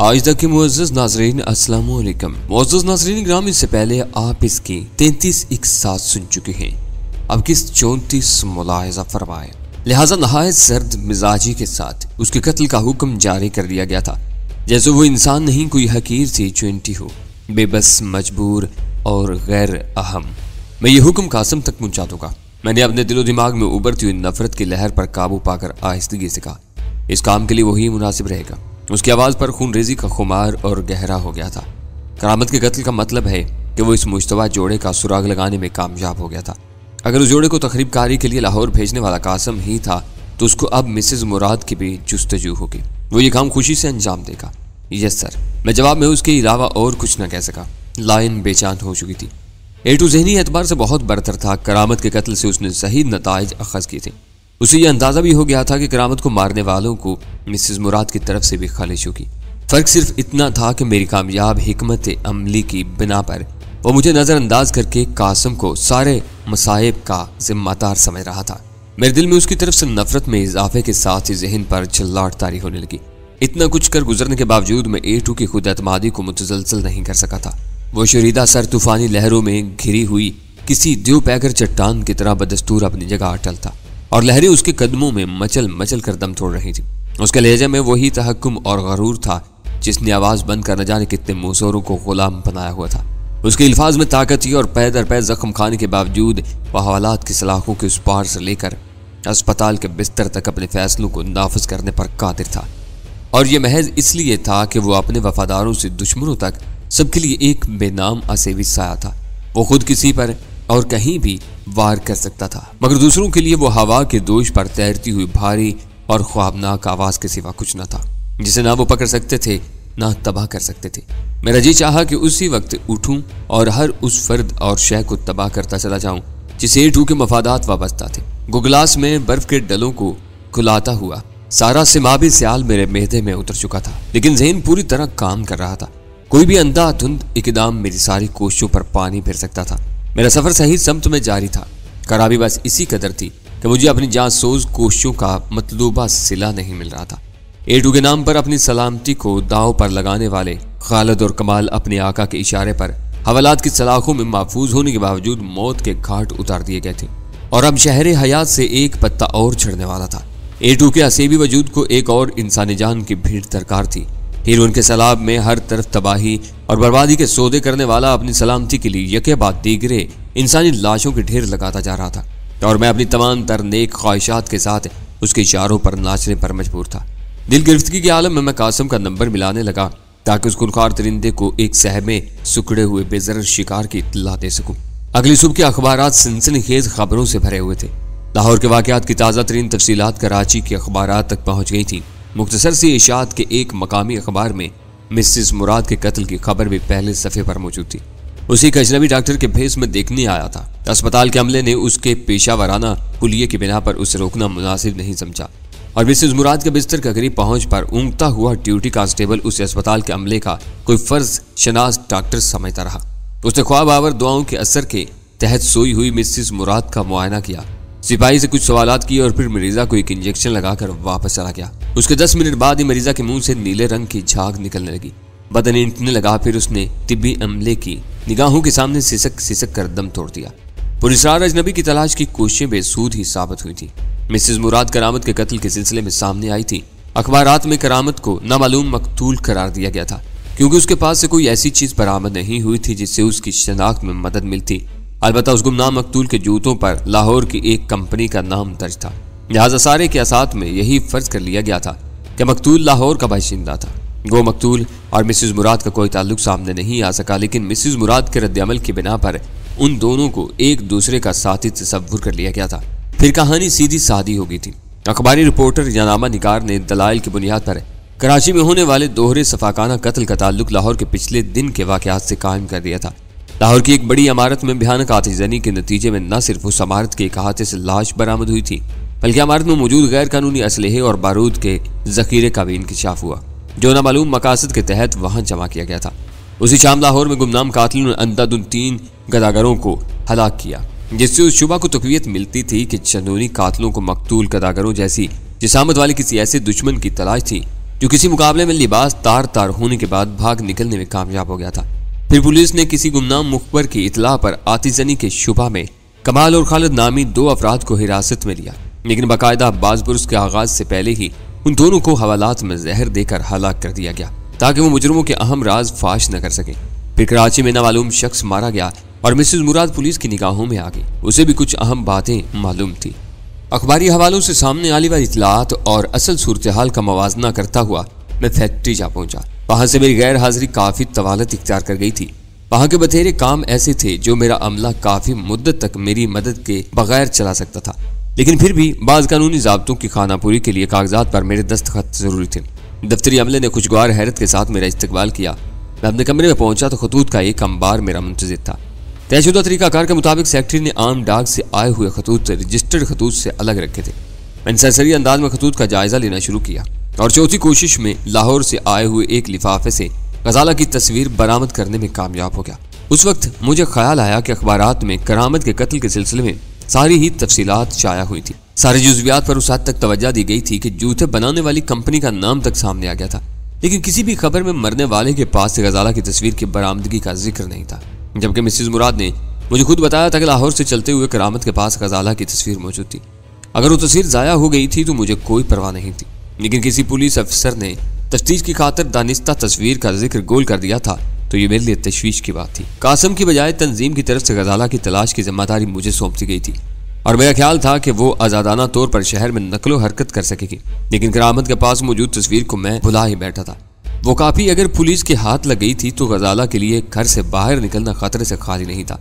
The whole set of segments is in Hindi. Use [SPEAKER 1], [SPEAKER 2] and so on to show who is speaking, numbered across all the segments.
[SPEAKER 1] आज तक के मुअज़्ज़ज़ नाज़रीन अस्सलाम वालेकुम। मुअज़्ज़ज़ नाज़रीन ग्राम, इससे पहले आप इसकी 33 इक़सात सुन चुके हैं। अब किस 34 मुलाहिज़ा फरमाए। लिहाजा नहायत सर्द मिजाजी के साथ उसके कत्ल का हुक्म जारी कर दिया गया था, जैसे वो इंसान नहीं कोई हकीर सी चुनटी हो, बेबस, मजबूर और गैर अहम। मैं ये हुक्म कासिम तक पहुँचा दूंगा। मैंने अपने दिलो दिमाग में उभरती हुई नफरत की लहर पर काबू पाकर आहिस्तगी से कहा, इस काम के लिए वही मुनासिब रहेगा। उसकी आवाज़ पर खूनरेजी का खुमार और गहरा हो गया था। करामत के कत्ल का मतलब है कि वो इस मुश्तबा जोड़े का सुराग लगाने में कामयाब हो गया था। अगर उस जोड़े को तकरीबकारी के लिए लाहौर भेजने वाला कासिम ही था तो उसको अब मिसेज मुराद की भी जुस्तजू होगी। वो ये काम खुशी से अंजाम देगा। Yes sir. मैं जवाब में उसके अलावा और कुछ न कह सका। लाइन बेचान हो चुकी थी। एटू ज़हनी एतबार से बहुत बरतर था। करामत के कत्ल से उसने सही नताइज अखज़ किए थे। उसे यह अंदाज़ा भी हो गया था कि करामत को मारने वालों को मिसेस मुराद की तरफ से भी खालिश होगी। फ़र्क सिर्फ इतना था कि मेरी कामयाब हिकमत अमली की बिना पर वो मुझे नज़रअंदाज करके कासिम को सारे मसाइब का जिम्मेदार समझ रहा था। मेरे दिल में उसकी तरफ से नफरत में इजाफे के साथ ही जहन पर चिल्लाहट तारी होने लगी। इतना कुछ कर गुजरने के बावजूद मैं एटू की खुद एतमादी को मुतसलसल नहीं कर सका था। वो शरीदा सर तूफानी लहरों में घिरी हुई किसी द्यो पैगर चट्टान की तरह बदस्तूर अपनी जगह अटल था और लहरें उसके कदमों में मचल मचल कर दम तोड़ रही थी। उसके लहजे में वही तहक्कुम और गरूर था जिसने आवाज़ बंद कर न जाने कितने मुसोरों को गुलाम बनाया हुआ था। उसके अल्फाज में ताकत थी और पै दर पै जख्म खाने के बावजूद वह हवालात की सलाखों के उस पार से लेकर अस्पताल के बिस्तर तक अपने फैसलों को नाफिज करने पर कादिर था। और यह महज इसलिए था कि वो अपने वफादारों से दुश्मनों तक सबके लिए एक बेनाम असेवी साया था। वो खुद किसी पर और कहीं भी वार कर सकता था, मगर दूसरों के लिए वो हवा के दोष पर तैरती हुई भारी और ख्वाबनाक आवाज के सिवा कुछ न था, जिसे ना वो पकड़ सकते थे ना तबाह कर सकते थे। मेरा जी चाहा कि उसी वक्त उठूं और हर उस फर्द और शय को तबाह करता चला जाऊं जिसे एटू के मफादात वाबस्ता थे। गुगलास में बर्फ के डलों को खुलाता हुआ सारा सिमाबी स्याल मेरे मेदे में उतर चुका था, लेकिन जहन पूरी तरह काम कर रहा था। कोई भी अंधाधुंध इकदाम मेरी सारी कोशिशों पर पानी फिर सकता था। मेरा सफर सही समत में जारी था। खराबी बस इसी कदर थी कि मुझे अपनी जासूस कोशिशों का मतलूबा सिला नहीं मिल रहा था। एटू के नाम पर अपनी सलामती को दांव पर लगाने वाले खालिद और कमाल अपने आका के इशारे पर हवालात की सलाखों में महफूज होने के बावजूद मौत के घाट उतार दिए गए थे और अब शहर हयात से एक पत्ता और छिड़ने वाला था। एटू के असीबी वजूद को एक और इंसानी जान की भीड़ दरकार थी। फिर उनके सलाब में हर तरफ तबाही और बर्बादी के सौदे करने वाला अपनी सलामती के लिए यके बाद दीगरे इंसानी लाशों के ढेर लगाता जा रहा था और मैं अपनी तमाम तर नेक ख्वाहिशात के साथ उसके इशारों पर नाचने पर मजबूर था। दिल गिरफ्तगी के आलम में मैं कासिम का नंबर मिलाने लगा ताकि उस खुनखार तरिंदे को एक सहमे सुकड़े हुए बेजर शिकार की इत्तला दे सकूं। अगली सुबह के अखबारात सनसनीखेज खबरों से भरे हुए थे। लाहौर के वाकयात की ताज़ा तरीन तफसीलात कराची के अखबारात तक पहुँच गई थी। मुख्तसर सी इशात के एक मकामी अखबार में मिसेस मुराद के कत्ल की खबर भी पहले सफ़े पर मौजूद थी। उसी एक अजनबी डॉक्टर के भेस में देखने आया था। अस्पताल के अमले ने उसके पेशा वराना हुलिये की बिना पर उसे रोकना मुनासिब नहीं समझा और मिसेस मुराद के बिस्तर के करीब पहुंच पर ऊँगता हुआ ड्यूटी कांस्टेबल उसे अस्पताल के अमले का कोई फर्ज शनास डॉक्टर समझता रहा। उसने ख्वाब आवर दुआओं के असर के तहत सोई हुई मिसेस मुराद का मुआयना किया, सिपाही से कुछ सवालात किए और फिर मरीजा को एक इंजेक्शन लगाकर वापस चला गया। उसके 10 मिनट बाद ही मरीजा के मुंह से नीले रंग की झाग निकलने लगी, बदन ईंटने लगा। फिर उसने तिब्बी अमले की निगाहों के सामने सिसक सिसक कर दम तोड़ दिया। पुलिसरार अजनबी की तलाश की कोशिशें बेसूद ही साबित हुई थी। मिसेस मुराद करामत के कत्ल के सिलसिले में सामने आई थी। अखबारात में करामत को नामालूम मकतूल करार दिया गया था क्योंकि उसके पास से कोई ऐसी चीज बरामद नहीं हुई थी जिससे उसकी शनाख्त में मदद मिलती। अलबत्ता उस गुमनाम मकतूल के जूतों पर लाहौर की एक कंपनी का नाम दर्ज था। लिहाजा सारे क्यासात में यही फर्ज कर लिया गया था कि मकतूल लाहौर का बाशिंदा था। गो मकतूल और मिसेस मुराद का कोई ताल्लुक सामने नहीं आ सका, लेकिन मिसेस मुराद के रद्द-ए-अमल की बिना पर उन दोनों को एक दूसरे का साथी तस्वुर कर लिया गया था। फिर कहानी सीधी सादी हो गई थी। अखबारी रिपोर्टर या नामा निगार ने दलाइल की बुनियाद पर कराची में होने वाले दोहरे सफाकाना कत्ल का ताल्लुक लाहौर के पिछले दिन के वाकयात से कायम कर दिया था। लाहौर की एक बड़ी इमारत में भयानक आतिशजनी के नतीजे में न सिर्फ उस इमारत के एक अहाते से लाश बरामद हुई थी, बल्कि इमारत में मौजूद गैर कानूनी असलहे और बारूद के जखीरे का भी इंकशाफ हुआ जो नामालूम मकासद के तहत वहां जमा किया गया था। उसी शाम लाहौर में गुमनाम कातिलों ने अंधाधुंध 3 गदागरों को हलाक किया, जिससे उस शुबा को तकवीयत मिलती थी कि चंदूनी कातिलों को मकतूल गदागरों जैसी जिसामत वाले किसी ऐसे दुश्मन की तलाश थी जो किसी मुकाबले में लिबास तार तार होने के बाद भाग निकलने में कामयाब हो गया था। फिर पुलिस ने किसी गुमनाम मुखबर की इतला पर आतिजनी के शुबा में कमाल और खालिद नामी 2 अफराद को हिरासत में लिया, लेकिन बाकायदा बाज़बुर्स के आगाज से पहले ही उन दोनों को हवालात में जहर देकर हलाक कर दिया गया ताकि वो मुजरिमों के अहम राज फाश न कर सके। फिर कराची में नामालूम शख्स मारा गया और मिसेस मुराद पुलिस की निगाहों में आ गई। उसे भी कुछ अहम बातें मालूम थी। अखबारी हवालों से सामने आने वाली इतलात और असल सूरत हाल का मवाजना करता हुआ मैं फैक्ट्री जा पहुंचा। वहां से मेरी गैर हाजिरी काफी तवालत इख्तियार कर गई थी। वहां के बथेरे काम ऐसे थे जो मेरा अमला काफी मुद्दत तक मेरी मदद के बगैर चला सकता था, लेकिन फिर भी बाज़ कानूनी ज़ाब्तों की खानापूरी के लिए कागजात पर मेरे दस्तखत जरूरी थे। दफ्तरी अमले ने खुशगवार हैरत के साथ मेरा इस्तकबाल किया। मैं अपने कमरे में पहुंचा तो खतूत का एक अंबार मेरा मुंतज़िर था। तयशुदा तरीकाकार के मुताबिक सेक्रेटरी ने आम डाक से आए हुए खतूत रजिस्टर्ड खतूत से अलग रखे थे। मैंने सरसरी अंदाज में खतूत का जायजा लेना शुरू किया और चौथी कोशिश में लाहौर से आए हुए एक लिफाफे से गजाला की तस्वीर बरामद करने में कामयाब हो गया। उस वक्त मुझे ख्याल आया कि अखबारात में करामत के कत्ल के सिलसिले में सारी ही तफसीलात शाया हुई थी। सारे जुज़वियात पर उस हद तक तवज्जो दी गई थी कि जूते बनाने वाली कंपनी का नाम तक सामने आ गया था, लेकिन किसी भी खबर में मरने वाले के पास से गजाला की तस्वीर की बरामदगी का जिक्र नहीं था। जबकि मिसेस मुराद ने मुझे खुद बताया था कि लाहौर से चलते हुए करामत के पास गजाला की तस्वीर मौजूद थी। अगर वो तस्वीर ज़ाया हो गई थी तो मुझे कोई परवाह नहीं थी, लेकिन किसी पुलिस अफसर ने तफ्तीश की खातिर दानिस्ता तस्वीर का जिक्र गोल कर दिया था तो ये मेरे लिए तशवीश की बात थी। कासम की बजाय तंजीम की तरफ से गजाला की तलाश की जिम्मेदारी मुझे सौंप दी गई थी और मेरा ख्याल था कि वो आज़ादाना तौर पर शहर में नकलो हरकत कर सकेगी, लेकिन करामत के पास मौजूद तस्वीर को मैं भुला ही बैठा था। वो काफ़ी अगर पुलिस के हाथ लग गई थी तो गजाला के लिए घर से बाहर निकलना खतरे से खाली नहीं था।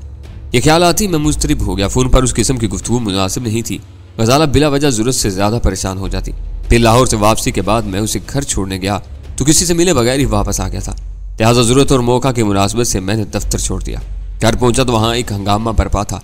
[SPEAKER 1] ये ख्याल आती मैं मुस्तरिब हो गया। फ़ोन पर उस किस्म की गुफ्तगू मुनासिब नहीं थी। गजाला बिला वजह ज़रूरत से ज़्यादा परेशान हो जाती। फिर लाहौर से वापसी के बाद मैं उसे घर छोड़ने गया तो किसी से मिले बगैर ही वापस आ गया था। लिहाजा ज़रूरत और मौका की मुनासिबत से मैंने दफ्तर छोड़ दिया। घर पहुंचा तो वहाँ एक हंगामा बरपा था।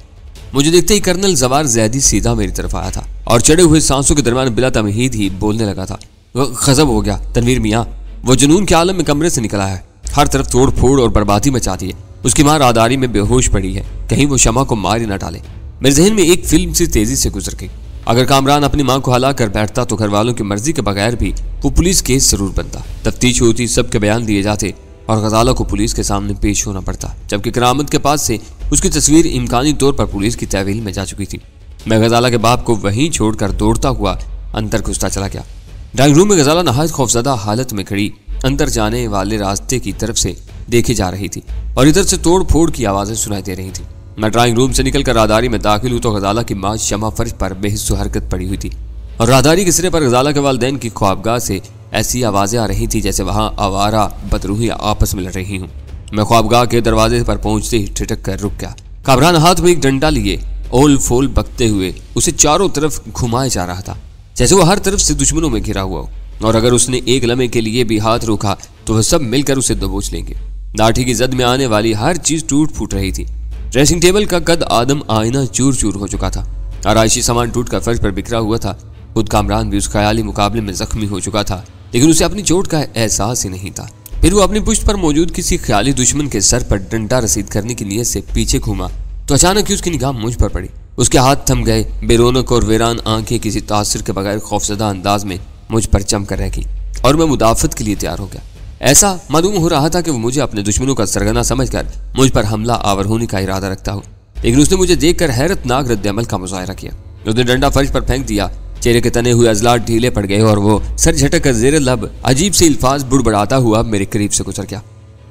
[SPEAKER 1] मुझे देखते ही कर्नल जवार जैदी सीधा मेरी तरफ आया था और चढ़े हुए सांसों के दरमियान बिला तमहीद ही बोलने लगा था। गजब हो गया तनवीर मियाँ, वो जुनून के आलम में कमरे से निकला है, हर तरफ तोड़ फोड़ और बर्बादी मचा दी है। उसकी माँ राहदारी में बेहोश पड़ी है, कहीं वो शमा को मार ही न डाले। मेरे जहन में एक फिल्म सी तेजी से गुजर गई। अगर कामरान अपनी माँ को हला कर बैठता तो घर वालों की मर्जी के बगैर भी वो पुलिस केस जरूर बनता। तफ्तीश होती, सबके बयान दिए जाते और गजाला को पुलिस के सामने पेश होना पड़ता, जबकि करामत के पास से उसकी तस्वीर इम्कानी तौर पर पुलिस की तहवील में जा चुकी थी। मैं गजाला के बाप को वहीं छोड़कर दौड़ता हुआ अंदर घुसता चला गया। ड्राइंग रूम में गजाला नहायत खौफजदा हालत में खड़ी अंदर जाने वाले रास्ते की तरफ से देखे जा रही थी और इधर से तोड़ फोड़ की आवाज़ें सुनाई दे रही थी। मैं ड्राइंग रूम से निकलकर राहदारी में दाखिल हुई तो गजाला की माँ शमा फर्श पर बेहिस्सो हरकत पड़ी हुई थी और राहदारी के सिरे पर गजाला के वालिदैन की ख्वाबगाह से ऐसी आवाज़ें आ रही थी जैसे वहाँ आवारा बदरूही आपस में लड़ रही हूँ। मैं ख्वाबगाह के दरवाजे पर पहुंचते ही ठिठक कर रुक गया। कामरान हाथ में एक डंडा लिए ओल फोल बकते हुए उसे चारों तरफ घुमाए जा रहा था, जैसे वो हर तरफ से दुश्मनों में घिरा हुआ हो और अगर उसने एक लम्हे के लिए भी हाथ रोका तो वह सब मिलकर उसे दबोच लेंगे। लाठी की जद में आने वाली हर चीज टूट फूट रही थी। ड्रेसिंग टेबल का कद आदम आईना चूर चूर हो चुका था। आराइशी सामान टूट कर फर्श पर बिखरा हुआ था। खुद कामरान भी उस ख्याली मुकाबले में जख्मी हो चुका था, लेकिन उसे अपनी चोट का एहसास ही नहीं था। फिर वो अपनी पुश्त पर मौजूद किसी ख्याली दुश्मन के सर पर डंडा रसीद करने की नीयत से पीछे घूमा तो अचानक ही उसकी निगाह मुझ पर पड़ी। उसके हाथ थम गए, बेरोनक और वीरान आंखें किसी तासर के बगैर खौफजदा अंदाज में मुझ पर चमकर रह गई और मैं मुदाफत के लिए तैयार हो गया। ऐसा मालूम हो रहा था कि वो मुझे अपने दुश्मनों का सरगना समझकर मुझ पर हमला आवर होने का इरादा रखता हो, लेकिन उसने मुझे देखकर हैरतनाक रद्द-ए-अमल का मुजाहरा किया। उसने डंडा फर्श पर फेंक दिया, चेहरे के तने हुए अजलात ढीले पड़ गए और वो सर झटक कर जेर लब अजीब से अल्फाज बुड़बड़ाता हुआ मेरे करीब से गुजर गया।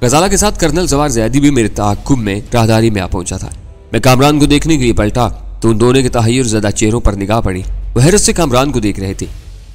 [SPEAKER 1] गजाला के साथ कर्नल जवार जैदी भी मेरे ताक़ुब में राहदारी में आ पहुंचा था। मैं कामरान को देखने के लिए पलटा तो उन दोनों के तहय्युर ज़दा चेहरों पर निगाह पड़ी। वो हैरत से कामरान को देख रहे थे,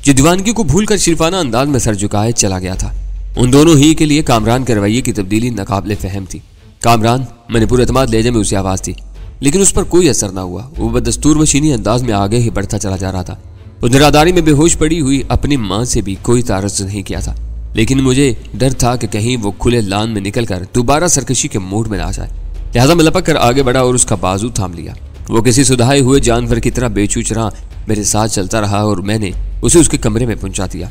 [SPEAKER 1] जो दीवानगी को भूलकर शिरफाना अंदाज में सर झुकाए चला गया था। उन दोनों ही के लिए कामरान के रवैये की तब्दीली नाकाबिले फहम थी। कामरान, मैंने पूरे एतमाद लहजे में उसे आवाज़ दी, लेकिन उस पर कोई असर न हुआ। वो बदस्तूर मशीनी अंदाज में आगे ही बढ़ता चला जा रहा था। उसने राहदारी में बेहोश पड़ी हुई अपनी माँ से भी कोई तारज़ नहीं किया था, लेकिन मुझे डर था कि कहीं वो खुले लान में निकलकर दोबारा सरकशी के मूड में ना आ जाए। लिहाजा मैं लपक कर आगे बढ़ा और उसका बाजू थाम लिया। वो किसी सुधाए हुए जानवर की तरह बेचूचरा मेरे साथ चलता रहा और मैंने उसे उसके कमरे में पहुंचा दिया।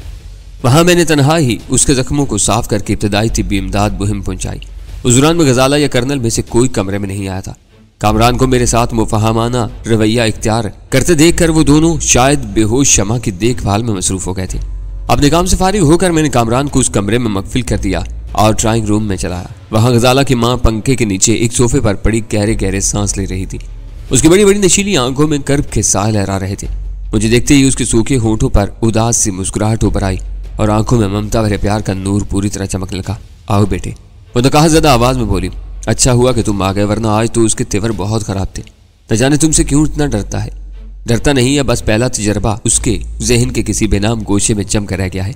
[SPEAKER 1] वहां मैंने तनहा ही उसके जख्मों को साफ करके इब्तदाई तिब्बी इमदाद मुहिम पहुंचाई। उस दौरान में गजाला या कर्नल में से कोई कमरे में नहीं आया था। कामरान को मेरे साथ मुफहमाना रवैया इख्तियार करते देखकर वो दोनों शायद बेहोश शमा की देखभाल में मसरूफ हो गए थे। अपने काम से फारिग होकर मैंने कामरान को उस कमरे में मकफिल कर दिया और ड्राइंग रूम में चलाया। वहां गजाला की माँ पंखे के नीचे एक सोफे पर पड़ी गहरे गहरे सांस ले रही थी। उसकी बड़ी बड़ी नशीली आंखों में कर्ब के साह लहरा रहे थे। मुझे देखते ही उसके सूखे होंठों पर उदास सी मुस्कुराहट उभर आई और आंखों में ममता भरे प्यार का नूर पूरी तरह चमकने लगा। आओ बेटे, वो नकाहज़दा आवाज में बोली। अच्छा हुआ कि तुम आ गए, वरना आज तो उसके तेवर बहुत खराब थे। न जाने तुमसे क्यों इतना डरता है। डरता नहीं है, बस पहला तजर्बा उसके जहन के किसी बेनाम गोशे में जम कर रह गया है।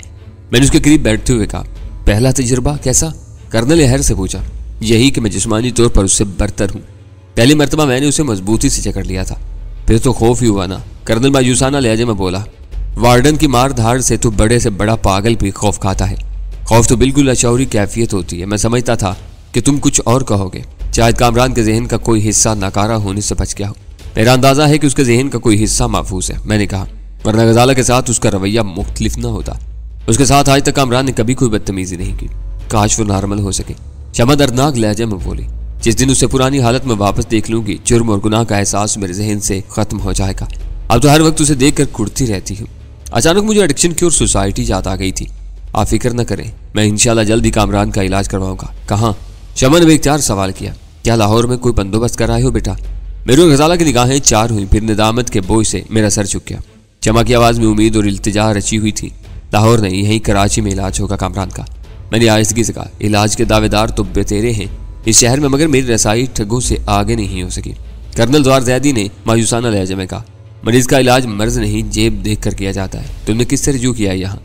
[SPEAKER 1] मैंने उसके करीब बैठते हुए कहा, पहला तजर्बा कैसा? कर्नल हैर से पूछा। यही कि मैं जिस्मानी तौर पर उससे बरतर हूँ। पहली मरतबा मैंने उसे मजबूती से जकड़ लिया था, फिर तो खौफ ही हुआ ना। कर्नल मायूसाना लहजे में बोला, वार्डन की मार धाड़ से तो बड़े से बड़ा पागल भी खौफ खाता है। खौफ तो बिल्कुल अशौरी कैफियत होती है। मैं समझता था कि तुम कुछ और कहोगे। शायद कामरान के जहन का कोई हिस्सा नाकारा होने से बच गया हो। मेरा अंदाजा है कि उसके जहन का कोई हिस्सा महफूज है, मैंने कहा, वरना गजाला के साथ उसका रवैया मुख्तलिफ न होता। उसके साथ आज तक कामरान ने कभी कोई बदतमीजी नहीं की। काश वो नॉर्मल हो सके। शमा दर्दनाक लहजे में बोली, जिस दिन उसे पुरानी हालत में वापस देख लूंगी, जुर्म और गुनाह का एहसास मेरे जहन से खत्म हो जाएगा। अब तो हर वक्त उसे देख कर कुड़ती रहती हूँ। अचानक मुझे एडिक्शन क्योर सोसाइटी याद आ गई थी। आप फिक्र न करें, मैं इंशाल्लाह जल्द ही कामरान का इलाज करवाऊंगा। कहाँ? शमा ने बेख्तियार सवाल किया। क्या लाहौर में कोई बंदोबस्त कराए हो बेटा? मेरे और गजाला की निगाहें चार हुई, फिर निदामत के बोझ से मेरा सर झुक गया। शमा की आवाज़ में उम्मीद और इल्तिजा रची हुई थी। लाहौर नहीं, यहीं कराची में इलाज होगा कामरान का। मैंने आहिस्तगी से कहा, इलाज के दावेदार तो बेतेरे हैं इस शहर में, मगर मेरी रसाई ठगों से आगे नहीं हो सकी। कर्नल द्वार जैदी ने मायूसाना लहजे में कहा, मरीज का इलाज मर्ज नहीं जेब देख कर किया जाता है। तुमने किस तरह रुजू किया है? यहाँ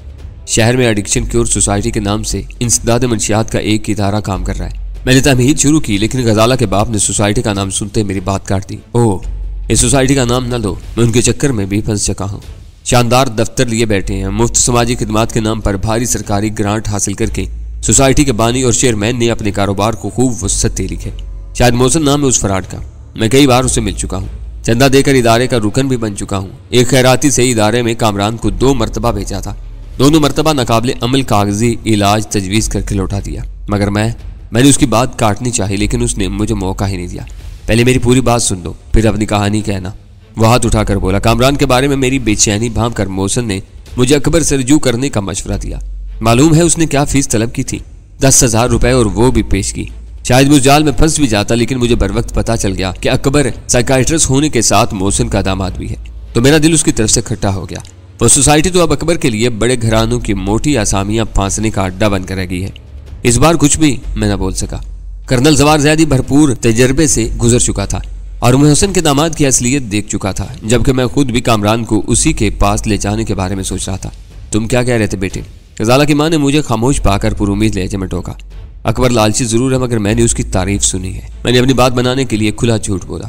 [SPEAKER 1] शहर में एडिक्शन क्योर सोसाइटी के नाम से इंसदाद मंशियात का एक इदारा काम कर रहा है। मैंने तमहीद शुरू की, लेकिन गजाला के बाप ने सोसाइटी का नाम सुनते मेरी बात काट दी। ओह, इस सोसाइटी का नाम न लो, मैं उनके चक्कर में भी फंस चुका हूँ। शानदार दफ्तर लिए बैठे हैं, मुफ्त समाजी खिदमात के नाम पर भारी सरकारी ग्रांट हासिल करके सोसाइटी के बानी और चेयरमैन ने अपने कारोबार को खूब वसअत दे ली है। शायद मोहसिन नाम है उस फराड का। मैं कई बार उससे मिल चुका हूँ, चंदा देकर इदारे का रुकन भी बन चुका हूँ। एक खैराती से इदारे में कामरान को 2 मरतबा भेजा था। दोनों मरतबा नाकाबिले अमल कागजी इलाज तजवीज़ करके लौटा दिया, मगर मैंने उसकी बात काटनी चाहिए, लेकिन उसने मुझे मौका ही नहीं दिया। पहले मेरी पूरी बात सुन लो, फिर अपनी कहानी कहना। वो हाथ उठाकर बोला। कामरान के बारे में मेरी बेचैनी भांप कर मोहसिन ने मुझे अकबर से रुजू करने का मशवरा दिया। मालूम है उसने क्या फीस तलब की थी? 10,000 रुपए, और वो भी पेश की। शायद मैं उस जाल में फंस भी जाता, लेकिन मुझे बर वक्त पता चल गया कि अकबर साइकाइट्रिस्ट होने के साथ मोहसिन का दामाद भी है, तो मेरा दिल उसकी तरफ से खट्टा हो गया। वो सोसाइटी तो अब अकबर के लिए बड़े घरानों की मोटी आसामियां फांसने का अड्डा बनकर रह गई है। इस बार कुछ भी मैं न बोल सका। कर्नल जवार ज़ैदी भरपूर तजर्बे से गुजर चुका था और मोहसिन के दामाद की असलियत देख चुका था, जबकि मैं खुद भी कामरान को उसी के पास ले जाने के बारे में सोच रहा था। तुम क्या कह रहे थे बेटे? गजाला की माँ ने मुझे खामोश पाकर पुरुमीद लहजे में टोका। अकबर लालची जरूर है, मगर मैंने उसकी तारीफ सुनी है। मैंने अपनी बात बनाने के लिए खुला झूठ बोला।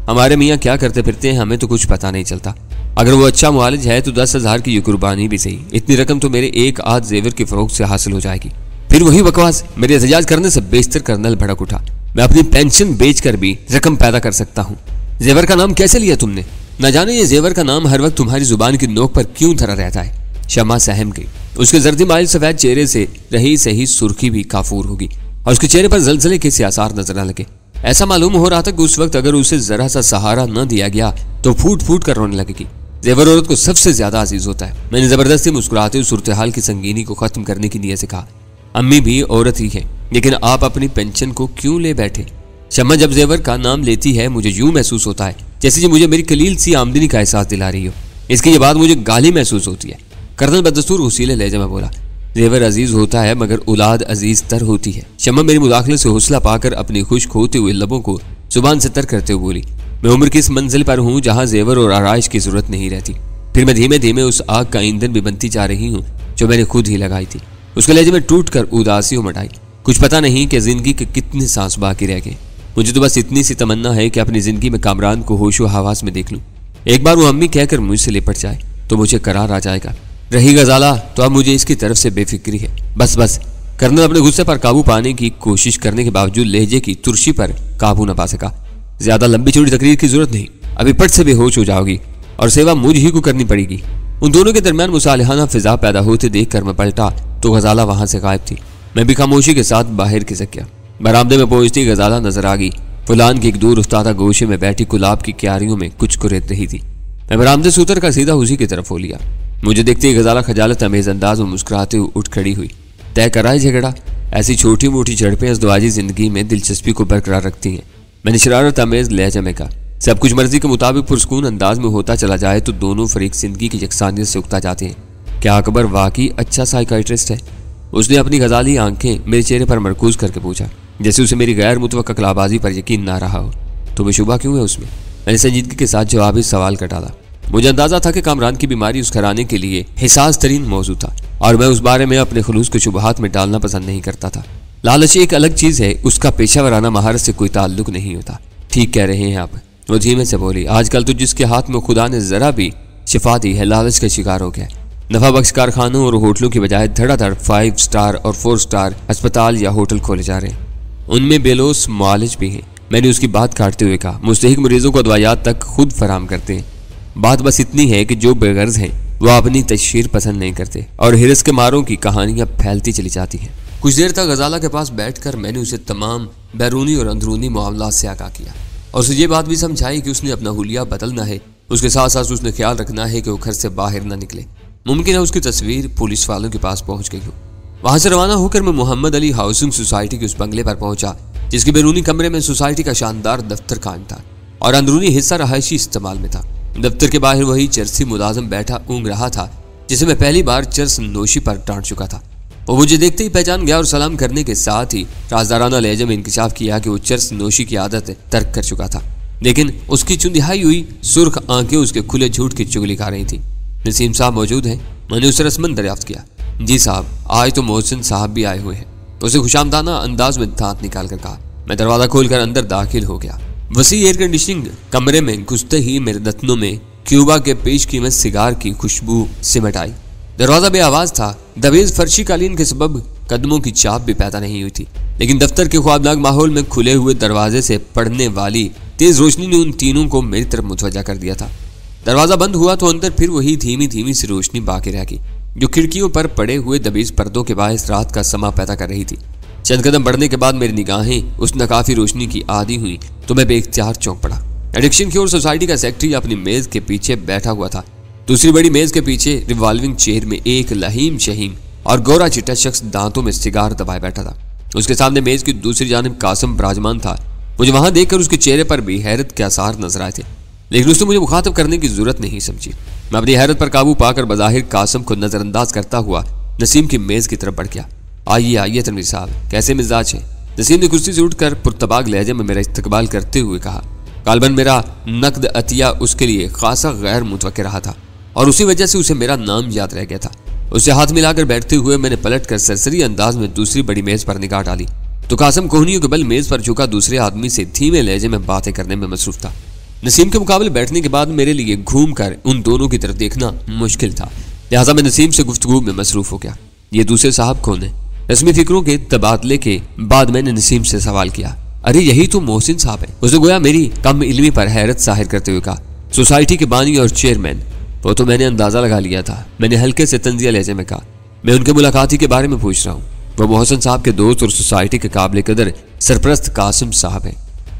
[SPEAKER 1] हमारे मियाँ क्या करते फिरते हैं हमें तो कुछ पता नहीं चलता। अगर वो अच्छा मुआलिज है तो 10,000 की ये कुर्बानी भी सही। इतनी रकम तो मेरे एक आध जेवर की फरोख्त से हासिल हो जाएगी। फिर वही बकवास। मेरे एहतजाज करने से बेशतर कर्नल भड़क उठा। मैं अपनी पेंशन बेचकर भी रकम पैदा कर सकता हूँ। जेवर का नाम कैसे लिया तुमने? न जाने ये जेवर का नाम हर वक्त तुम्हारी जुबान की नोक पर क्यों धरा रहता है। शमा सहम गई। उसके जर्दी माइल सफेद चेहरे से रही सही सुर्खी भी काफूर होगी और उसके चेहरे पर जलजले के से आसार नजर न लगे। ऐसा मालूम हो रहा था कि उस वक्त अगर उसे जरा सा सहारा न दिया गया तो फूट फूट कर रोने लगेगी। जेवर औरत को सबसे ज्यादा अजीज होता है। मैंने जबरदस्ती मुस्कुराते हुए सूरत हाल की संगीनी को खत्म करने की नीयत से कहा, अम्मी भी औरत ही है, लेकिन आप अपनी पेंशन को क्यों ले बैठे? शम्मा जब जेवर का नाम लेती है मुझे यूं महसूस होता है जैसे मुझे मेरी कलील सी आमदनी का एहसास दिला रही हो। इसके बाद मुझे गाली महसूस होती है। कर्नल बदस्तूर उसीले लहजे में बोला, जेवर अजीज होता है मगर औलाद अजीज तर होती है। शम्मा मेरी मुदाखले से हौसला पाकर अपनी खुश्क होते हुए लबों को जुबान से तर करते हुए बोली, मैं उम्र की इस मंजिल पर हूँ जहाँ जेवर और आराइश की जरूरत नहीं रहती। फिर मैं धीमे धीमे उस आग का ईंधन भी बनती जा रही हूँ जो मैंने खुद ही लगाई थी। उसके लहजे में टूट कर उदासी उमड़ आई। कुछ पता नहीं कि जिंदगी के कितने सांस बाकी रह गए। मुझे तो बस इतनी सी तमन्ना है कि अपनी जिंदगी में कामरान को होशो हवास में देख लूं। एक बार वो अम्मी कहकर मुझसे लिपट जाए तो मुझे करार आ जाएगा। रही गजाला तो अब मुझे इसकी तरफ से बेफिक्री है। बस बस। कर्नल अपने गुस्से पर काबू पाने की कोशिश करने के बावजूद लहजे की तुर्शी पर काबू न पा सका। ज्यादा लंबी चौड़ी तकरीर की जरूरत नहीं, अभी पट से बेहोश हो जाओगी और सेवा मुझ ही को करनी पड़ेगी। उन दोनों के दरमियान मुसालिहाना फिजा पैदा होते देखकर मैं पलटा तो गजाला वहां से गायब थी। मैं भी खामोशी के साथ बाहर खिसक गया। बरामदे में पहुंचती गजाला नजर आ गई। फुलान की एक दूर उस्तादा गोशे में बैठी गुलाब की क्यारियों में कुछ कुरेद रही थी। मैं बरामदे से उतर कर सीधा उसी की तरफ हो लिया। मुझे देखते ही गजाला खजालत अमेज अंदाज में मुस्कुराते हुए उठ खड़ी हुई। तय करा है झगड़ा? ऐसी छोटी मोटी झड़पें अज़दवाजी जिंदगी में दिलचस्पी को बरकरार रखती हैं। मैंने शरारत अमेज लहजा में कहा। सब कुछ मर्जी के मुताबिक पुरस्कून अंदाज में होता चला जाए तो दोनों फरीक जिंदगी की यकसानियत से उकता जाते हैं। क्या अकबर वाकई अच्छा साइकाइट्रिस्ट है? उसने अपनी गजाली आंखें मेरे चेहरे पर मरकूज करके पूछा, जैसे उसे मेरी गैर मुतवक्का कलाबाजी पर यकीन ना रहा हो। तुम्हें शुबा क्यों है उसमें? मैंने संजीदगी के साथ जवाबी सवाल का डाला। मुझे अंदाजा था कि कामरान की बीमारी उस घराने के लिए हिसास तरीन मौजू था और मैं उस बारे में अपने खुलूस को शुबहात में डालना पसंद नहीं करता था। लालच एक अलग चीज है, उसका पेशावराना महारत से कोई ताल्लुक नहीं होता। ठीक कह रहे हैं आप, वो धीमे से बोली। आजकल तो जिसके हाथ में खुदा ने जरा भी शिफा दी है लालच का शिकार हो गया। नफा बख्श कारखानों और होटलों की बजाय धड़ाधड़ 5 स्टार और 4 स्टार अस्पताल या होटल खोले जा रहे हैं। उनमें बेलोस मुआलिज भी हैं। मैंने उसकी बात काटते हुए कहा, मुस्तहिक मरीजों को दवाइयात तक खुद फराम करते हैं। बात बस इतनी है कि जो बेगर्ज हैं वह अपनी तशहीर पसंद नहीं करते और हिरस के मारों की कहानियां फैलती चली जाती हैं। कुछ देर तक गजाला के पास बैठकर मैंने उसे तमाम बैरूनी और अंदरूनी मामलात से आगाह किया और उसे ये बात भी समझाई कि उसने अपना हुलिया बदलना है। उसके साथ साथ उसने ख्याल रखना है कि वो घर से बाहर न निकले। मुमकिन है उसकी तस्वीर पुलिस वालों के पास पहुंच गई हो। वहां से रवाना होकर मैं मोहम्मद अली हाउसिंग सोसाइटी के उस बंगले पर पहुंचा जिसके बैरूनी कमरे में सोसाइटी का शानदार दफ्तर कायम था और अंदरूनी हिस्सा रहायशी इस्तेमाल में था। दफ्तर के बाहर वही चरसी मुलाजिम बैठा ऊँग रहा था जिसे मैं पहली बार चरस नोशी पर डांट चुका था। वो मुझे देखते ही पहचान गया और सलाम करने के साथ ही राजदाराना लहजे में इंकशाफ किया कि वो चरस नोशी की आदत तर्क कर चुका था, लेकिन उसकी चुंदिहाई हुई सुर्ख आंखें उसके खुले झूठ की चुगली खा रही थी। नसीम साहब मौजूद हैं? मैंने उसे रस्मन दरियाफ्त किया। जी साहब, आज तो मोहसिन साहब भी आए हुए हैं। उसे खुशामदाना अंदाज में दांत निकाल कर कहा। मैं दरवाजा खोलकर अंदर दाखिल हो गया। वसी एयर कंडीशनिंग कमरे में घुसते ही मेरे दतनों में क्यूबा के पेश कीमत सिगार की खुशबू सिमट आई। दरवाजा बेआवाज था। दबेज फर्शी कालीन के सबब कदमों की चाप भी पैदा नहीं हुई थी, लेकिन दफ्तर के ख्वाबनाक माहौल में खुले हुए दरवाजे से पड़ने वाली तेज रोशनी ने उन तीनों को मेरी तरफ मुतवज्जा कर दिया था। दरवाजा बंद हुआ तो अंदर फिर वही धीमी धीमी सी रोशनी बाकी रह गई जो खिड़कियों पर पड़े हुए दबेज पर्दों के बायस रात का समा पैदा कर रही थी। चंद कदम बढ़ने के बाद मेरी निगाहें उस नकाफी रोशनी की आदी हुई तो मैं बेइख्तियार चौंक पड़ा। एडिक्शन क्योर सोसाइटी का सेक्रेटरी अपनी मेज के पीछे बैठा हुआ था। दूसरी बड़ी मेज के पीछे रिवॉल्विंग चेयर में एक लहीम शहीम और गोरा चिट्टा शख्स दांतों में सिगार दबाए बैठा था। उसके सामने मेज की दूसरी जानिब कासिम विराजमान था। मुझे वहां देखकर उसके चेहरे पर भी हैरत के आसार नजर आए थे, लेकिन उसने मुझे मुखातब करने की जरूरत नहीं समझी। मैं अपनी हैरत पर काबू पाकर बज़ाहिर कासिम को नजरअंदाज करता हुआ नसीम की मेज की तरफ बढ़ गया। आइए आइए तनवीर साहब, कैसे मिजाज है? नसीम ने कुर्सी से उठकर पुरतबाग लहजे में मेरा इस्तकबाल करते हुए कहा। गालबन मेरा नकद अतिया उसके लिए खासा गैर मुतवक्किर रहा था और उसी वजह से उसे मेरा नाम याद रह गया था। उससे हाथ मिलाकर बैठते हुए मैंने पलटकर सरसरी अंदाज में दूसरी बड़ी मेज पर निगाह डाली तो कासिम कोहनियों के बल मेज पर झुका दूसरे आदमी से धीमे लहजे में बातें करने में मसरूफ था। नसीम के मुकाबले बैठने के बाद मेरे लिए घूम कर उन दोनों की तरफ देखना मुश्किल था, लिहाजा मैं नसीम से गुफ्तगू में मसरूफ हो गया। ये दूसरे साहब कौन है? रस्मी फिक्रों के तबादले के बाद मैंने नसीम से सवाल किया। अरे यही तो मोहसिन साहब है। उसने गोया मेरी कम इल्मी पर हैरत जाहिर करते हुए कहा। सोसाइटी के बानी और चेयरमैन। वो तो मैंने अंदाजा लगा लिया था, मैंने हल्के से तंजिया लहजे में कहा। मैं उनके मुलाकाती के बारे में पूछ रहा हूँ। वो मोहसिन साहब के दोस्त और सोसाइटी के काबिल कदर सरप्रस्त कासिम साहब है।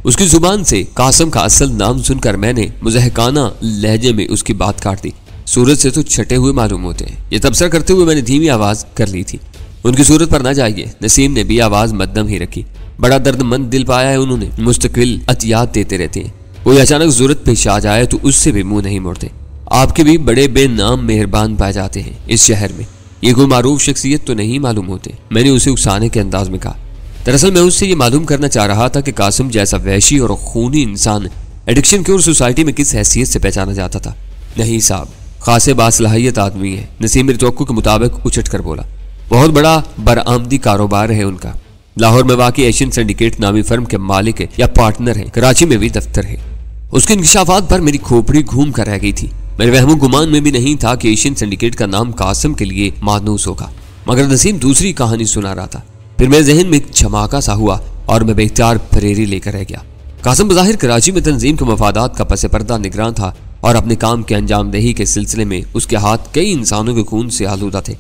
[SPEAKER 1] उसकी जुबान से कासिम का असल नाम सुनकर मैंने मुज़हकाना लहजे में उसकी बात काट दी। सूरत से तो छटे हुए मालूम होते हैं। ये तबसरा करते हुए मैंने धीमी आवाज कर ली थी। उनकी सूरत पर ना जाइए। नसीम ने भी आवाज मद्दम ही रखी। बड़ा दर्दमंद दिल पाया है उन्होंने, मुस्तकिल अतियात देते रहते हैं। कोई अचानक जरूरत पेश आ जाए तो उससे भी मुंह नहीं मोड़ते। आपके भी बड़े बेनाम मेहरबान पाए जाते हैं इस शहर में। ये कोई मारूफ शख्सियत तो नहीं मालूम होते, मैंने उसे उकसाने के अंदाज में कहा। दरअसल मैं उससे ये मालूम करना चाह रहा था कि कासिम जैसा वहशी और खूनी इंसान एडिक्शन क्योर सोसाइटी में किस हैसियत से पहचाना जाता था। नहीं साहब, खासे बासलाहियत आदमी है। नसीम मेरी तवक्कुह के मुताबिक उछट कर बोला। बहुत बड़ा बरामदी कारोबार है उनका। लाहौर में वाकई एशियन सिंडिकेट नामी फर्म के मालिक है या पार्टनर है। कराची में भी दफ्तर है। उसके इंकशाफात पर मेरी खोपड़ी घूम कर रह गई थी। मेरे वहमो गुमान में भी नहीं था कि एशियन सिंडिकेट का नाम कासिम के लिए मानूस होगा, मगर नसीम दूसरी कहानी सुना रहा था। फिर मेरे जहन में एक झमाका सा हुआ और मैं बेख्तियार फरेरी लेकर रह गया। कासिम बज़ाहिर कराची में तंजीम के मफादात का पस पर्दा निगरान था और अपने काम के अंजामदही के सिलसिले में उसके हाथ कई इंसानों के खून से आलूदा थे।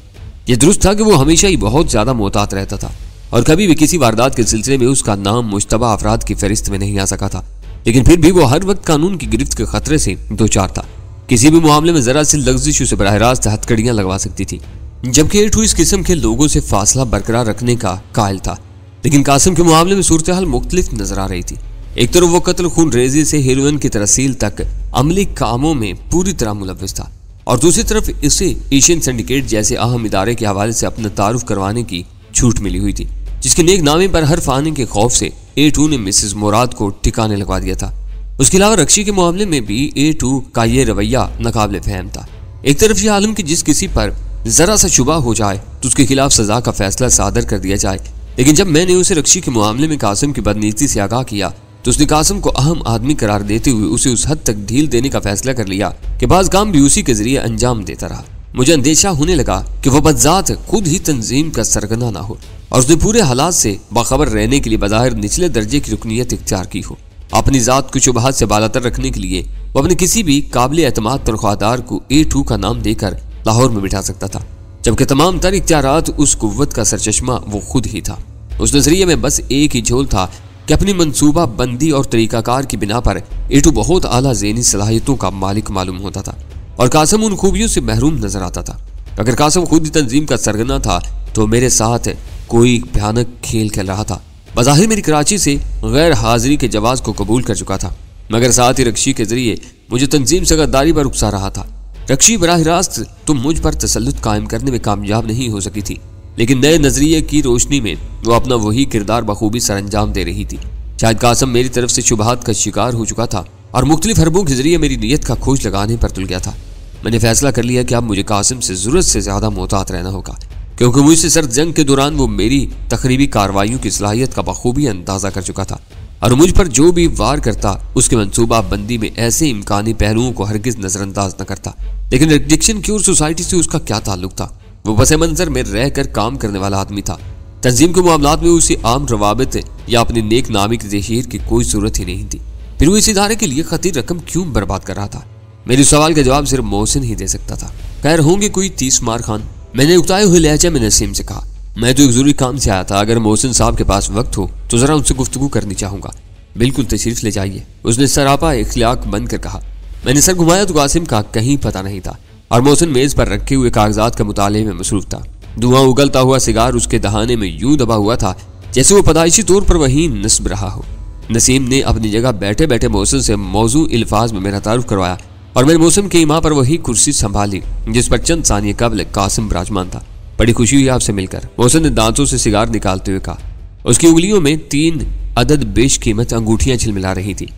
[SPEAKER 1] यह दुरुस्त था कि वो हमेशा ही बहुत ज्यादा मोहतात रहता था और कभी भी किसी वारदात के सिलसिले में उसका नाम मुश्तबा अफराद की फहरिस्त में नहीं आ सका था, लेकिन फिर भी वो हर वक्त कानून की गिरफ्त के खतरे से दो चार था। किसी भी मामले में जरा सी लग्जिश उसे बराह रास्त हथकड़ियां लगवा सकती थी, जबकि A2 इस किस्म के लोगों से फासला बरकरार रखने का कायल था। लेकिन कासिम के मामले में सूरत हाल मुख्तलिफ नजर आ रही थी। एक तरफ वो कत्ल खून रेजी से हेरोइन की तरसील तक अमली कामों में पूरी तरह मुलव्विस था, और दूसरी तरफ इसे एशियन सिंडिकेट जैसे अहम इदारे के हवाले से अपना तारुफ करवाने की छूट मिली हुई थी, जिसके नेक नामे पर हर फाने के खौफ से A2 ने मिसेस मुराद को ठिकाने लगवा दिया था। उसके अलावा रक्षी के मामले में भी A2 का ये रवैया नाकाबिले फहम था। एक तरफ यह आलम की जिस किसी पर जरा सा शुबा हो जाए तो उसके खिलाफ सजा का फैसला सादर कर दिया जाए, लेकिन जब मैंने उसे रक्षी के मामले में कासिम की बदनीति से आगाह किया तो उसने कासिम को अहम आदमी करार देते हुए उसे उस हद तक ढील देने का फैसला कर लिया कि बाज काम भी उसी के जरिए अंजाम देता रहा। मुझे अंदेशा होने लगा कि वह बदजात खुद ही तंजीम का सरगना ना हो और उसने पूरे हालात से बाखबर रहने के लिए बज़ाहिर निचले दर्जे की रुकनीत इख्तियार की हो। अपनी जात को शुबहात से बालातर रखने के लिए वो अपने किसी भी काबिल एतमाद तनख्वाहदार को A2 का नाम देकर लाहौर में बिठा सकता था, जबकि तमाम तर इख्तियारात उस कुव्वत का सरचश्मा वो खुद ही था। उस नजरिए में बस एक ही झोल था कि अपनी मंसूबा बंदी और तरीकाकार की बिना पर A2 बहुत आला ज़हनी सलाहियतों का मालिक मालूम होता था और कासिम उन खूबियों से महरूम नजर आता था। अगर कासिम खुद ही तंजीम का सरगना था तो मेरे साथ कोई भयानक खेल खेल रहा था। बज़ाहिर मेरी कराची से गैर हाजिरी के जवाब को कबूल कर चुका था, मगर साथ ही रक्षी के जरिए मुझे तंजीम से गद्दारी पर उकसा रहा था। रक्षी बराह रास्त तुम मुझ पर तसल्लुत कायम करने में कामयाब नहीं हो सकी थी, लेकिन नए नजरिए की रोशनी में वो अपना वही किरदार बखूबी सरअंजाम दे रही थी। शायद कासिम मेरी तरफ से शुबहात का शिकार हो चुका था और मुख्तलिफ हरबों के जरिए मेरी नीयत का खोज लगाने पर तुल गया था। मैंने फैसला कर लिया कि अब मुझे कासिम से जरूरत से ज्यादा मोहतात रहना होगा, क्योंकि मुझसे सर्द जंग के दौरान वो मेरी तकरीबी कार्रवाइयों की सलाहियत का बखूबी अंदाजा कर चुका था और मुझ पर जो भी वार करता उसके मंसूबा बंदी में ऐसे इम्कानी पहलुओं को हरगिज नजरअंदाज न करता। लेकिन एडिक्शन क्योर सोसाइटी से उसका क्या ताल्लुक था? वो पस मंजर में रहकर काम करने वाला आदमी था। तंजीम के मामलात में उसे आम रवाबित या अपनी नेक नामी की तशहीर की कोई जरूरत ही नहीं थी, फिर वो इस इदारे के लिए खतीर रकम क्यों बर्बाद कर रहा था? मेरे सवाल का जवाब सिर्फ मोहसिन ही दे सकता था। खैर होंगे कोई 30 मार खान, मैंने उकताए हुए लहजे में नसीम से कहा। मैं तो एक जरूरी काम से आया था, अगर मोहसिन साहब के पास वक्त हो तो जरा उनसे गुफ्तगू करनी चाहूंगा। बिल्कुल तशरीफ ले जाइए, उसने सरापा इख्तिलाक बंद कर कहा। मैंने सर घुमाया तो कासिम का कहीं पता नहीं था और मोहसिन मेज पर रखे हुए कागजात का मुताले में मसरूफ था। धुआं उगलता हुआ सिगार उसके दहाने में यूं दबा हुआ था जैसे वो पैदाइशी तौर पर वहीं नस्ब रहा हो। नसीम ने अपनी जगह बैठे बैठे मोहसिन से मौजू अल्फाज में मेरा तारुफ करवाया और मैंने मोहसिन की इमाम पर वही कुर्सी संभाली जिस पर चंद सानिये कबल कासिम विराजमान था। बड़ी खुशी हुई आपसे मिलकर, मोहसिन ने दांतों से सिगार निकालते हुए कहा। उसकी उंगलियों में 3 अदद बेशकीमत अंगूठियां झिलमिला रही थी।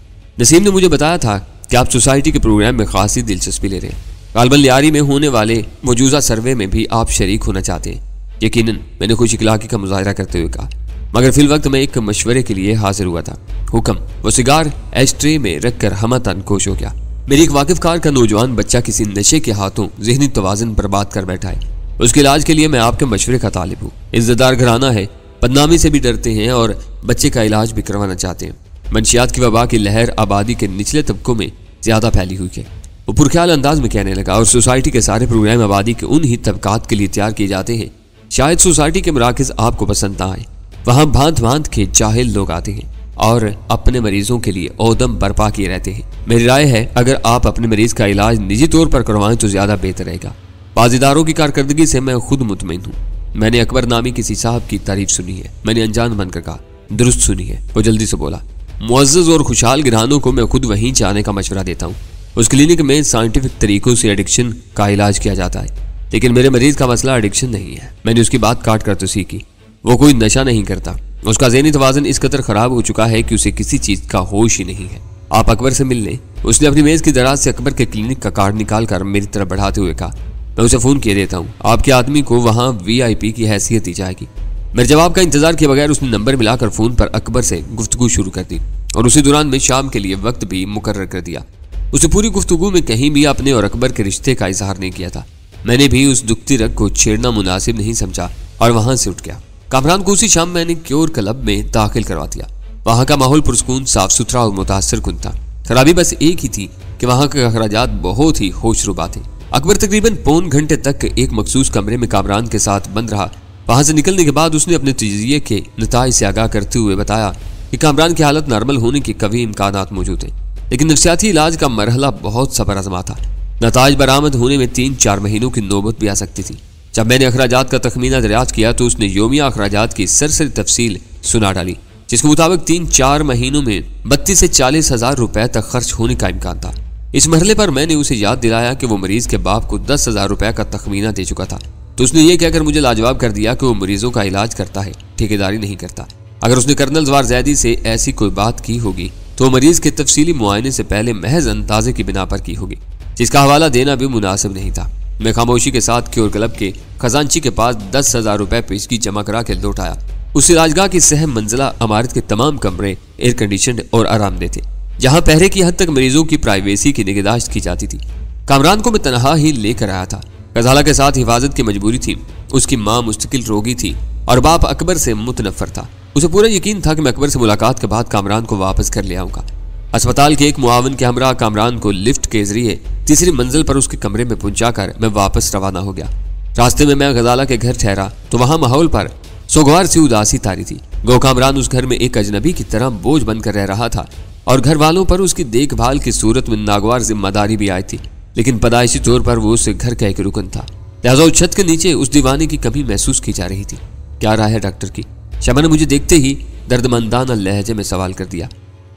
[SPEAKER 1] नसीम ने मुझे बताया था कि आप सोसाइटी के प्रोग्राम में खासी दिलचस्पी ले रहे हैं। गालबन लियारी में होने वाले मौजूदा सर्वे में भी आप शरीक होना चाहते हैं। यकीनन, मैंने खुश इखलाकी का मुजाहरा करते हुए कहा, मगर फिल वक्त मैं एक मशवरे के लिए हाजिर हुआ था। हुक्म। वो सिगार एश ट्रे में रखकर हमतन कोश हो गया। मेरी एक वाकिफकार का नौजवान बच्चा किसी नशे के हाथों जहनी तवाज़ुन बर्बाद कर बैठा है। उसके इलाज के लिए मैं आपके मशवरे का तालिब हूँ। इज्जतदार घराना है, बदनामी से भी डरते हैं और बच्चे का इलाज भी करवाना चाहते हैं। मंशियात की वबा की लहर आबादी के निचले तबकों में ज्यादा फैली हुई है। वो पुरख्याल अंदाज में कहने लगा, और सोसाइटी के सारे प्रोग्राम आबादी के उन ही तबकात के लिए तैयार किए जाते हैं। शायद सोसाइटी के मराकज आपको पसंद ना आए, वहाँ भांत भांत के जाहिल लोग आते हैं और अपने मरीजों के लिए औदम बर्पा किए रहते हैं। मेरी राय है अगर आप अपने मरीज का इलाज निजी तौर पर करवाएं तो ज्यादा बेहतर रहेगा। बाजीदारों की कारकर्दगी से मैं खुद मुतमईन हूँ। मैंने अकबर नामी किसी साहब की तारीफ सुनी है। मैंने अनजान बनकर कहा, दुरुस्त सुनी है। वो जल्दी से बोला, मुअज़्ज़ज़ और खुशहाल गिरहानों को मैं खुद वहीं जाने का मशवरा देता हूँ। उस क्लिनिक में साइंटिफिक तरीकों से एडिक्शन का इलाज किया जाता है, लेकिन मेरे मरीज का मसला एडिक्शन नहीं है। मैंने उसकी बात काट कर तो सीखी। वो कोई नशा नहीं करता। उसका ज़हनी तवाज़ुन इस कदर खराब हो चुका है कि उसे किसी चीज का होश ही नहीं है। आप अकबर से मिल लें। उसने अपनी मेज की दराज से अकबर के क्लिनिक का कार्ड निकाल कर मेरी तरफ बढ़ाते हुए कहा, मैं उसे फोन किए देता हूँ। आपके आदमी को वहाँ VIP की हैसियत दी जाएगी। मेरे जवाब का इंतजार किए बगैर उसने नंबर मिलाकर फोन पर अकबर से गुफ्तगू शुरू कर दी और उसी दौरान में शाम के लिए वक्त भी मुकर्रर कर दिया। उसे पूरी गुफ्तगू में कहीं भी अपने और अकबर के रिश्ते का इजहार नहीं किया था। मैंने भी उस दुखती रग को छेड़ना मुनासिब नहीं समझा और वहां से उठ गया। कामरान को उसी शाम मैंने क्योर क्लब में दाखिल करवा दिया। वहां का माहौल पुरसकून, साफ सुथरा और मुतासर कुन था। खराबी बस एक ही थी कि वहां के अखराजात बहुत ही होशरुबा थे। अकबर तकरीबन पौन घंटे तक एक मखसूस कमरे में कामरान के साथ बंद रहा। वहां से निकलने के बाद उसने अपने तजिए के नताइज से आगाह करते हुए बताया कि कामरान की हालत नॉर्मल होने के कभी इम्कानात मौजूद हैं, लेकिन नफ्सियाती इलाज का मरहला बहुत सबर आजमा था। नताज बरामद होने में 3-4 महीनों की नौबत भी आ सकती थी। जब मैंने अखराजात का तखमीना दरियाफ्त किया तो उसने योमिया अखराजात की सरसरी तफसील सुना डाली, जिसके मुताबिक 3-4 महीनों में 32 से 40 हजार रुपए तक खर्च होने का इम्कान था। इस मरहले पर मैंने उसे याद दिलाया कि वो मरीज के बाप को 10 हजार रुपए का तखमीना दे चुका था, तो उसने ये कहकर मुझे लाजवाब कर दिया कि वो मरीजों का इलाज करता है, ठेकेदारी नहीं करता। अगर उसने कर्नल जवार जैदी से ऐसी कोई बात की होगी तो मरीज के तफसीली मुआयने से पहले महज अंदाजे की बिना पर की होगी, जिसका हवाला देना भी मुनासिब नहीं था। मैं खामोशी के साथ क्योर क्लब के खजांची के पास 10 हजार रुपए पेशगी जमा करा के लौट आया। उस इलाजगाह की सहम मंजिला इमारत के तमाम कमरे एयर कंडीशन और आरामदेह थे, जहां पहरे की हद तक मरीजों की प्राइवेसी की निगहदाश्त की जाती थी। कामरान को मैं तनहा ही लेकर आया था। गजाला के साथ हिफाजत की मजबूरी थी। उसकी माँ मुस्तकिल रोगी थी और बाप अकबर से मुतनफर था। उसे पूरा यकीन था कि मैं अकबर से मुलाकात के बाद कामरान को वापस कर ले आऊंगा। अस्पताल के एक मुआवन के हमरा कामरान को लिफ्ट के जरिए तीसरी मंजिल पर उसके कमरे में पहुंचाकर मैं वापस रवाना हो गया। रास्ते में मैं गजाला के घर ठहरा तो वहां माहौल पर सोगवार सी उदासी तारी थी। गो कामरान उस घर में एक अजनबी की तरह बोझ बनकर रह रहा था और घर वालों पर उसकी देखभाल की सूरत में नागवार जिम्मेदारी भी आई थी, लेकिन पैदाइशी तौर पर वो उस घर का एक रुकन था। लिहाजा उस छत के नीचे उस दीवाने की कमी महसूस की जा रही थी। क्या राय है डॉक्टर की? शमा ने मुझे देखते ही दर्दमंदाना लहजे में सवाल कर दिया।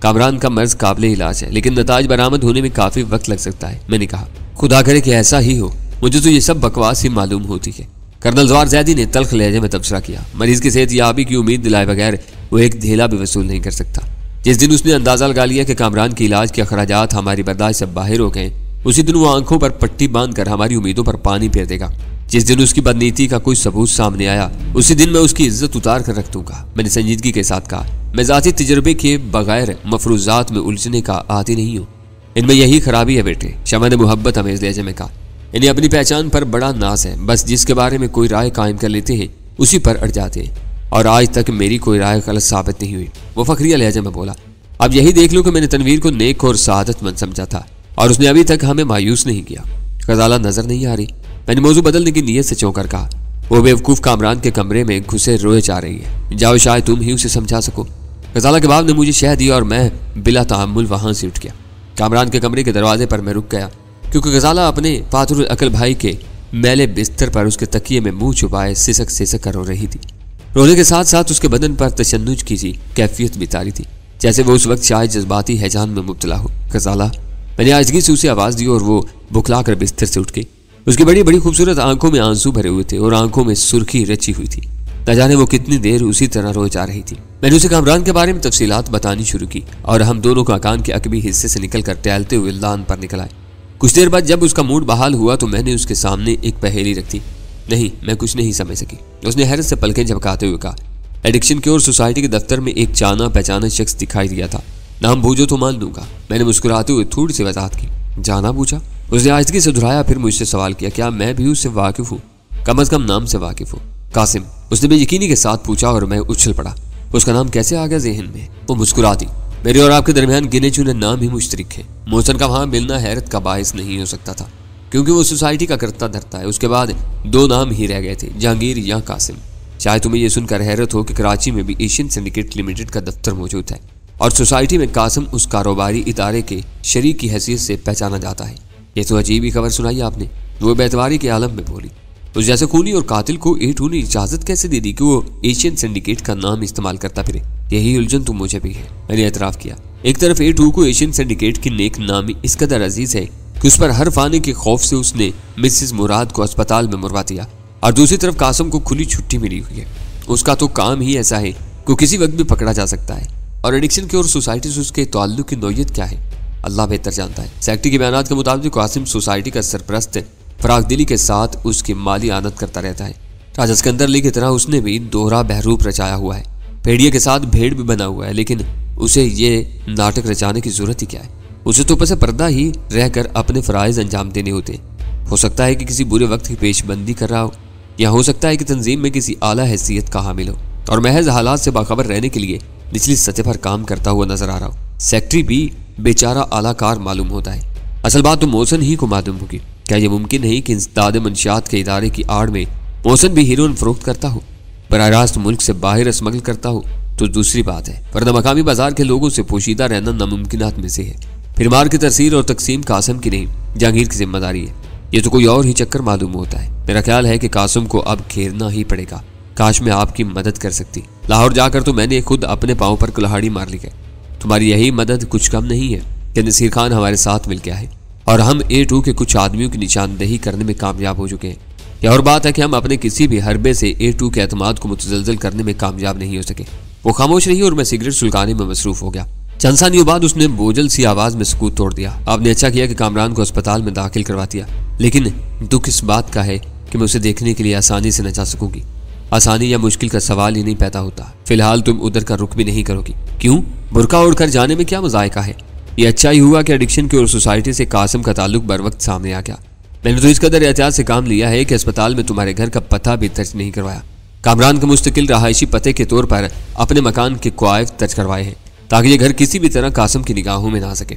[SPEAKER 1] कामरान का मर्ज काबिल इलाज है, लेकिन नताज बरामद होने में काफी वक्त लग सकता है। मैंने कहा, खुदा करे कि ऐसा ही हो, मुझे तो ये सब बकवास ही मालूम होती है। कर्नल जवार जैदी ने तल्ख लहजे में तबसरा किया। मरीज की सेहत याबी की उम्मीद दिलाए बगैर वो एक धेला भी वसूल नहीं कर सकता। जिस दिन उसने अंदाजा लगा लिया कि कामरान के इलाज के अखराजात हमारी बर्दाश्त से बाहर हो गए, उसी दिन वो आंखों पर पट्टी बांधकर हमारी उम्मीदों पर पानी फेर देगा। जिस दिन उसकी बदनीति का कोई सबूत सामने आया, उसी दिन मैं उसकी इज्जत उतार कर रख दूंगा। मैंने संजीदगी के साथ कहा, मैं जाती तजर्बे के बगैर मफरूजात में उलझने का आदी नहीं हूँ। इनमें यही खराबी है बेटे, शमा ने मुहब्बत अमेज लहजे में कहा। इन्हें अपनी पहचान पर बड़ा नाज है, बस जिसके बारे में कोई राय कायम कर लेते हैं उसी पर अड़ जाते हैं, और आज तक मेरी कोई राय गलत साबित नहीं हुई। वो फखरिया लहजे में बोला, अब यही देख लो कि मैंने तनवीर को नेक और सआदतमंद समझा था और उसने अभी तक हमें मायूस नहीं किया। गजाला नजर नहीं आ रही। मैंने मौजू बदलने की नीयत से चौंकर कहा, वो बेवकूफ़ कामरान के कमरे में घुसे रोए जा रही है, जाओ शायद तुम ही उसे समझा सको। गजाला के बाप ने मुझे शह दिया और मैं बिला तहम्मुल वहां से उठ गया। कामरान के कमरे के दरवाजे पर मैं रुक गया, क्योंकि गजाला अपने फातुरुल अकल भाई के मैले बिस्तर पर उसके तकिए में मुंह छुपाए सिसक सिसक कर रो रही थी। रोने के साथ साथ उसके बदन पर तशन्नुज की सी कैफियत भी तारी थी, जैसे वो उस वक्त शायद जज्बाती हैजान में मुब्तला हो। गजाला, मैंने आजगी से उसे आवाज़ दी और वो बुखला कर बिस्तर से उठ गई। उसकी बड़ी बड़ी खूबसूरत आंखों में आंसू भरे हुए थे और आंखों में सुर्खी रची हुई थी। न जाने वो कितनी देर उसी तरह रोए जा रही थी। मैंने उसे कामरान के बारे में तफसीलात बतानी शुरू की और हम दोनों काकान के अकबी हिस्से से निकलकर टहलते हुए लान पर निकल आए। कुछ देर बाद जब उसका मूड बहाल हुआ तो मैंने उसके सामने एक पहेली रख दी। नहीं, मैं कुछ नहीं समझ सकी। उसने हैरत से पलकें झपकाते हुए कहा, एडिक्शन क्योर सोसाइटी के दफ्तर में एक जाना पहचाना शख्स दिखाई दिया था, नाम बूझो तो मान लूंगा। मैंने मुस्कुराते हुए थोड़ी सी वजाहत की। जाना बूझा? उसने आजगी से दोहराया, फिर मुझसे सवाल किया, क्या मैं भी उससे वाकिफ हूँ? कम अज कम नाम से वाकिफ हूँ। कासिम, उसने बेयकीनी के साथ पूछा और मैं उछल पड़ा। उसका नाम कैसे आ गया जहन में? वो मुस्कुरा दी। मेरे और आपके दरमियान गिने चुने नाम ही मुश्तरिक है। मोहसन का वहां मिलना हैरत का बायस नहीं हो सकता था, क्योंकि वो सोसाइटी का करता धरता है। उसके बाद 2 नाम ही रह गए थे, जहांगीर या कासिम। शायद तुम्हें यह सुनकर हैरत हो कि कराची में भी एशियन सिंडिकेट लिमिटेड का दफ्तर मौजूद है और सोसाइटी में कासिम उस कारोबारी इदारे के शरीक की हैसियत से पहचाना जाता है। ये तो अजीब ही खबर सुनाई आपने। वो बेतवारी के आलम में बोली। उस जैसे खूनी और कातिल को A2 ने इजाजत कैसे दे दी कि वो एशियन सिंडिकेट का नाम इस्तेमाल करता फिरे? यही उलझन तो मुझे भी है। मैंने एतराफ़ किया। एक तरफ A2 को एशियन सिंडिकेट की नेक नामी इस कदर अजीज है कि उस पर हर फाने के खौफ से उसने मिसेस मुराद को अस्पताल में मुरवा दिया, और दूसरी तरफ कासिम को खुली छुट्टी मिली हुई है। उसका तो काम ही ऐसा है कि किसी वक्त भी पकड़ा जा सकता है। और एडिक्शन की और सोसाइटी से उसके ताल्लुक की नौयत क्या है, अल्लाह बेहतर जानता है। सेक्रेटरी के बयान के मुताबिक कासिम सोसाइटी का सरपरस्त फरागदिली के साथ उसकी माली आनत करता रहता है। राजा सिकंदर अली की तरह उसने भी दोहरा बहरूप रचाया हुआ है। भेड़िए के साथ भेड़ भी बना हुआ है, लेकिन उसे ये नाटक रचाने की जरूरत ही क्या है? उसे तो पसे पर्दा ही रहकर अपने फ़राइज़ अंजाम देने होते। हो सकता है कि किसी बुरे वक्त की पेशबंदी कर रहा हो, या हो सकता है कि तंजीम में किसी आला हैसियत का हामिल हो और महज हालात से बाखबर रहने के लिए निचली सतह पर काम करता हुआ नजर आ रहा हो। सेक्रेटरी भी बेचारा आलाकार मालूम होता है। असल बात तो मोहसन ही को मालूम होगी। क्या यह मुमकिन नहीं कि इंसदाद मंशियात के इदारे की आड़ में मोहसन भी हीरोइन फरोख्त करता हो, बराह रास्त मुल्क से बाहर स्मगल करता हो तो दूसरी बात है, वरना मकामी बाजार के लोगों से पोशीदा रहना नामुमकिनात में से है। फिर मार की तरसीर और तकसीम कासिम की नहीं जहांगीर की जिम्मेदारी है। ये तो कोई और ही चक्कर मालूम होता है। मेरा ख्याल है कि कासिम को अब घेरना ही पड़ेगा। काश मैं आपकी मदद कर सकती। लाहौर जाकर तो मैंने खुद अपने पाँव पर कुल्हाड़ी मार ली है। तुम्हारी यही मदद कुछ कम नहीं है कि नसीर खान हमारे साथ मिल गया है और हम A2 के कुछ आदमियों की निशानदेही करने में कामयाब हो चुके हैं। यह और बात है कि हम अपने किसी भी हरबे से A2 के एतमाद को मुतजलजल करने में कामयाब नहीं हो सके। वो खामोश रही और मैं सिगरेट सुलगाने में मसरूफ हो गया। चंद सानियों बाद उसने बोझल सी आवाज में सुकूत तोड़ दिया। आपने अच्छा किया कि कामरान को अस्पताल में दाखिल करवा दिया, लेकिन दुख इस बात का है कि मैं उसे देखने के लिए आसानी से न जा सकूंगी। आसानी या मुश्किल का सवाल ही नहीं पैदा होता। फिलहाल तुम उधर का रुख भी नहीं करोगी। क्यों? बुर्का ओढ़कर जाने में क्या मजायका है? ये अच्छा ही हुआ कि एडिक्शन की और सोसाइटी से कासिम का ताल्लुक बर वक्त सामने आ गया। मैंने तो इस कदर एहतियात से काम लिया है कि अस्पताल में तुम्हारे घर का पता भी दर्ज नहीं करवाया। कामरान के मुस्तकिल रहायशी पते के तौर पर अपने मकान के क्वाइफ दर्ज करवाए हैं ताकि ये घर किसी भी तरह कासिम की निगाहों में ना आ सके।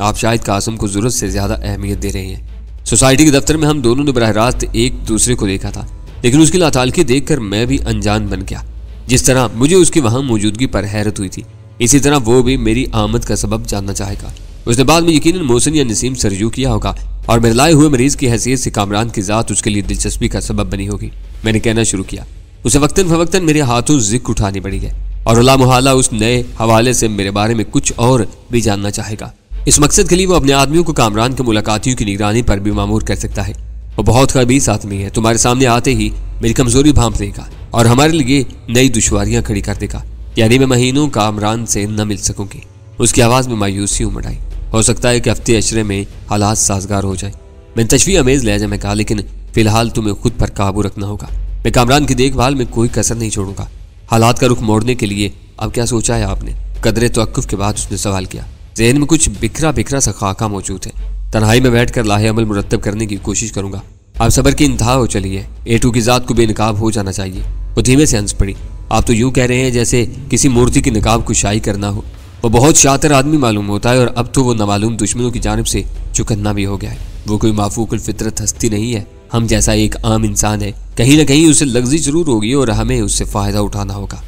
[SPEAKER 1] आप शायद कासिम को जरूरत से ज्यादा अहमियत दे रहे हैं। सोसाइटी के दफ्तर में हम दोनों ने बराह रास्त एक दूसरे को देखा था, लेकिन उसकी लातालकी देखकर मैं भी अनजान बन गया। जिस तरह मुझे उसकी वहां मौजूदगी पर हैरत हुई थी, इसी तरह वो भी मेरी आमद का सबब जानना चाहेगा। उसने बाद में यकीनन मोहसिन या नसीम से रजू किया होगा और मेरे लाए हुए मरीज की हैसियत से कामरान की जात उसके लिए दिलचस्पी का सबब बनी होगी। मैंने कहना शुरू किया। उसे वक्तन फवक्तन मेरे हाथों जिक्र उठानी पड़ी है और अल्लाह मुहाला उस नए हवाले से मेरे बारे में कुछ और भी जानना चाहेगा। इस मकसद के लिए वो अपने आदमियों को कामरान के मुलाकातियों की निगरानी पर भी मामूर कर सकता है। वो बहुत खबीस आदमी है। तुम्हारे सामने आते ही मेरी कमजोरी भांप देगा और हमारे लिए नई दुश्वारियां खड़ी कर देगा। यानी मैं महीनों कामरान से न मिल सकूंगी। उसकी आवाज में मायूसी उमड़ आई। हो सकता है कि हफ्ते अशरे में हालात साजगार हो जाए। मैंने तशवीह अमेज लहजा में कहा, लेकिन फिलहाल तुम्हें खुद पर काबू रखना होगा। मैं कामरान की देखभाल में कोई कसर नहीं छोड़ूंगा। हालात का रुख मोड़ने के लिए अब क्या सोचा है आपने? कदरे तवक्कुफ के बाद उसने सवाल किया। ज़हन में कुछ बिखरा बिखरा सा खाका मौजूद है। तन्हाई में बैठकर लाहे अमल मुरत्तब करने की कोशिश करूंगा। आप सबर की इंतहा हो चली है। A2 की जात को बेनकाब हो जाना चाहिए। वो धीमे से हंस पड़ी। आप तो यूं कह रहे हैं जैसे किसी मूर्ति की नकाब कुशाई करना हो। वो बहुत शातिर आदमी मालूम होता है और अब तो वो नामालूम दुश्मनों की जानिब से चुकन्ना भी हो गया है। वो कोई माफूकुल फितरत हस्ती नहीं है। हम जैसा एक आम इंसान है। कहीं ना कहीं उसे लग्जी जरूर होगी और हमें उससे फायदा उठाना होगा।